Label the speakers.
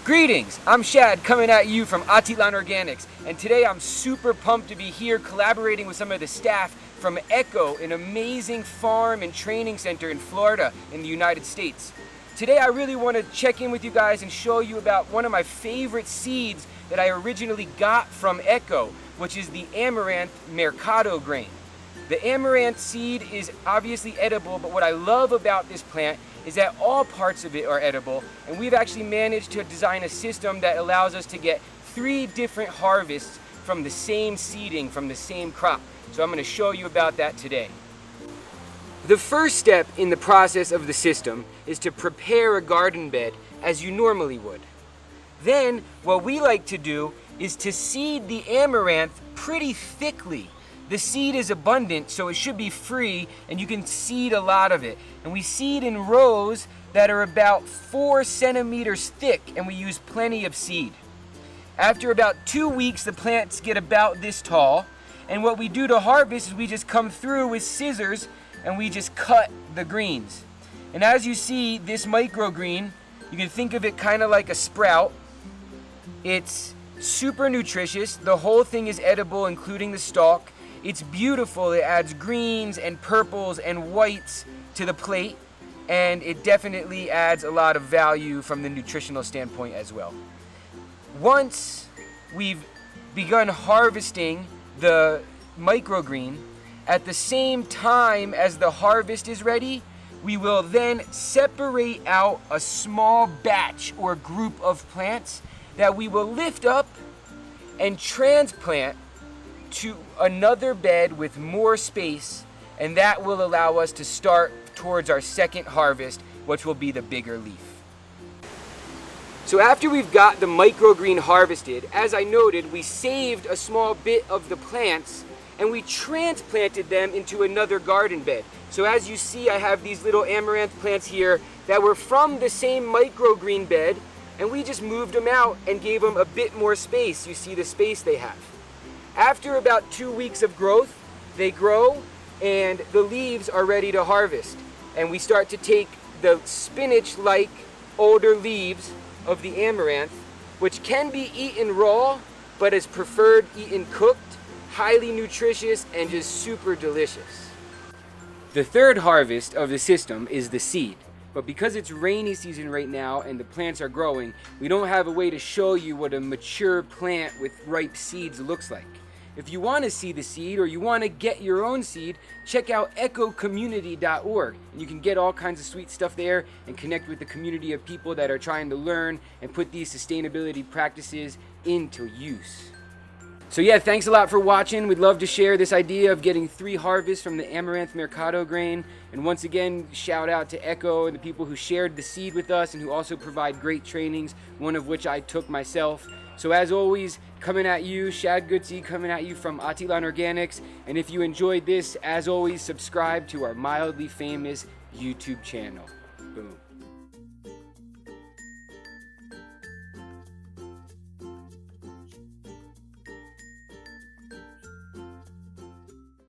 Speaker 1: Greetings, I'm Shad coming at you from Atitlan Organics, and today I'm super pumped to be here collaborating with some of the staff from Ecco, an amazing farm and training center in Florida in the United States. Today I really want to check in with you guys and show you about one of my favorite seeds that I originally got from Ecco, which is the Amaranth Mercado grain. The amaranth seed is obviously edible, but what I love about this plant is that all parts of it are edible, and we've actually managed to design a system that allows us to get 3 different harvests from the same seeding, from the same crop. So I'm going to show you about that today. The first step in the process of the system is to prepare a garden bed as you normally would. Then what we like to do is to seed the amaranth pretty thickly. The seed is abundant, so it should be free, and you can seed a lot of it. And we seed in rows that are about 4 centimeters thick, and we use plenty of seed. After about 2 weeks, the plants get about this tall, and what we do to harvest is we just come through with scissors and we just cut the greens. And as you see, this microgreen, you can think of it kind of like a sprout. It's super nutritious. The whole thing is edible, including the stalk. It's beautiful. It adds greens and purples and whites to the plate, and it definitely adds a lot of value from the nutritional standpoint as well. Once we've begun harvesting the microgreen, at the same time as the harvest is ready, we will then separate out a small batch or group of plants that we will lift up and transplant to another bed with more space, and that will allow us to start towards our second harvest, which will be the bigger leaf. So after we've got the microgreen harvested, as I noted, we saved a small bit of the plants and we transplanted them into another garden bed. So as you see, I have these little amaranth plants here that were from the same microgreen bed, and we just moved them out and gave them a bit more space. You see the space they have. After about 2 weeks of growth, they grow and the leaves are ready to harvest. And we start to take the spinach-like older leaves of the amaranth, which can be eaten raw, but is preferred eaten cooked, highly nutritious, and just super delicious. The third harvest of the system is the seed. But because it's rainy season right now and the plants are growing, we don't have a way to show you what a mature plant with ripe seeds looks like. If you want to see the seed or you want to get your own seed, check out eccocommunity.org, and you can get all kinds of sweet stuff there and connect with the community of people that are trying to learn and put these sustainability practices into use. So yeah, thanks a lot for watching. We'd love to share this idea of getting 3 harvests from the Amaranth Mercado grain. And once again, shout out to Ecco and the people who shared the seed with us and who also provide great trainings, one of which I took myself. So as always, coming at you, Shad Goodsey coming at you from Atitlan Organics. And if you enjoyed this, as always, subscribe to our mildly famous YouTube channel. Boom.